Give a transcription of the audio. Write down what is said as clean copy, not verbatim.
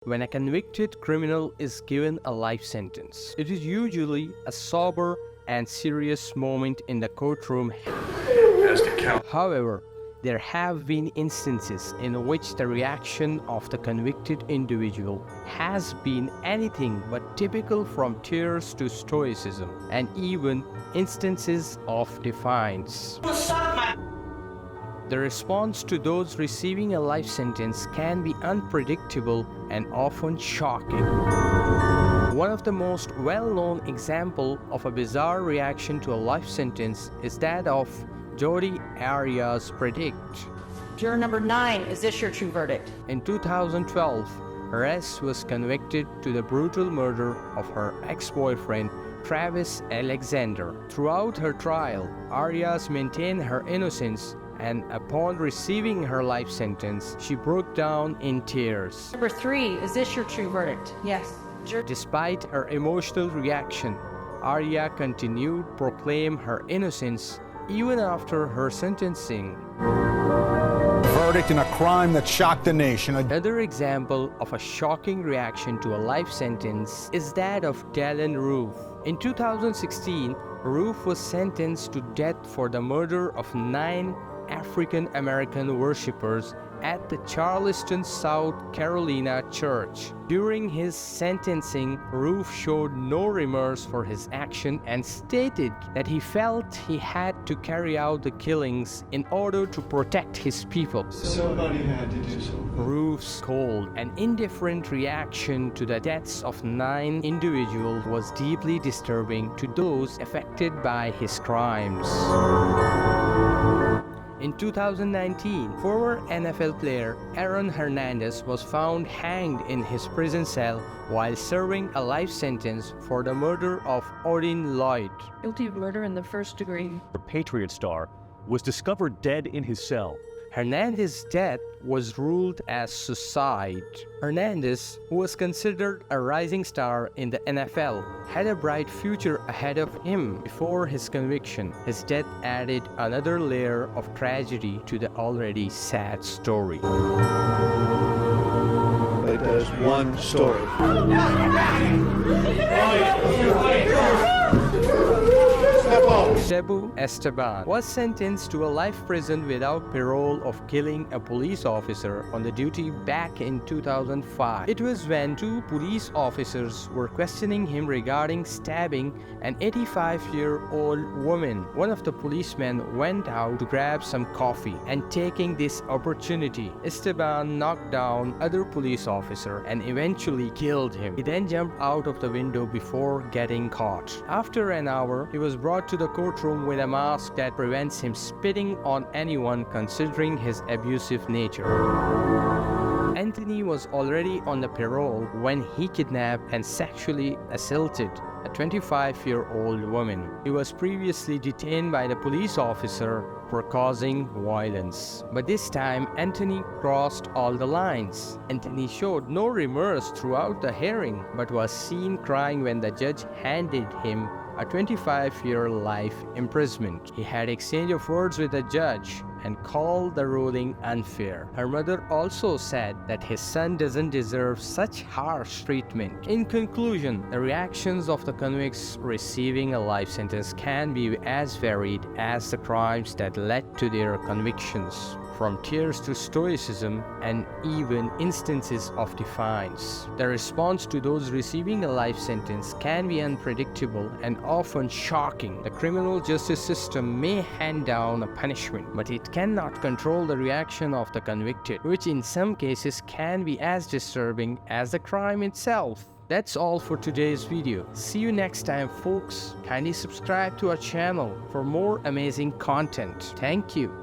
When a convicted criminal is given a life sentence, it is usually a sober and serious moment in the courtroom. However, there have been instances in which the reaction of the convicted individual has been anything but typical, from tears to stoicism, and even instances of defiance. The response to those receiving a life sentence can be unpredictable and often shocking. One of the most well-known examples of a bizarre reaction to a life sentence is that of Jodi Arias' verdict. Juror number 9, is this your true verdict? In 2012, Arias was convicted to the brutal murder of her ex-boyfriend, Travis Alexander. Throughout her trial, Arias maintained her innocence, and upon receiving her life sentence, she broke down in tears. Number 3, is this your true verdict? Yes. Despite her emotional reaction, Aria continued to proclaim her innocence even after her sentencing. Verdict in a crime that shocked the nation. Another example of a shocking reaction to a life sentence is that of Dylan Roof. In 2016, Roof was sentenced to death for the murder of 9 African American worshippers at the Charleston, South Carolina church. During his sentencing, Roof showed no remorse for his action and stated that he felt he had to carry out the killings in order to protect his people. Somebody had to do so. Roof's cold and indifferent reaction to the deaths of 9 individuals was deeply disturbing to those affected by his crimes. In 2019, former NFL player Aaron Hernandez was found hanged in his prison cell while serving a life sentence for the murder of Odin Lloyd. Guilty of murder in the first degree. The Patriot star was discovered dead in his cell. Hernandez's death was ruled as suicide. Hernandez, who was considered a rising star in the NFL, had a bright future ahead of him before his conviction. His death added another layer of tragedy to the already sad story. But there's one story. Cebu Esteban was sentenced to a life prison without parole of killing a police officer on the duty back in 2005. It was when 2 police officers were questioning him regarding stabbing an 85-year-old woman. One of the policemen went out to grab some coffee, and taking this opportunity, Esteban knocked down other police officer and eventually killed him. He then jumped out of the window before getting caught. After an hour, he was brought to the courtroom with a mask that prevents him spitting on anyone, considering his abusive nature. Anthony was already on the parole when he kidnapped and sexually assaulted a 25-year-old woman. He was previously detained by the police officer for causing violence. But this time, Anthony crossed all the lines. Anthony showed no remorse throughout the hearing, but was seen crying when the judge handed him a 25-year life imprisonment. He had exchange of words with the judge and called the ruling unfair. Her mother also said that his son doesn't deserve such harsh treatment. In conclusion, the reactions of the convicts receiving a life sentence can be as varied as the crimes that led to their convictions, from tears to stoicism and even instances of defiance. The response to those receiving a life sentence can be unpredictable and often shocking. The criminal justice system may hand down a punishment, but it cannot control the reaction of the convicted, which in some cases can be as disturbing as the crime itself. That's all for today's video. See you next time, folks. Kindly subscribe to our channel for more amazing content. Thank you.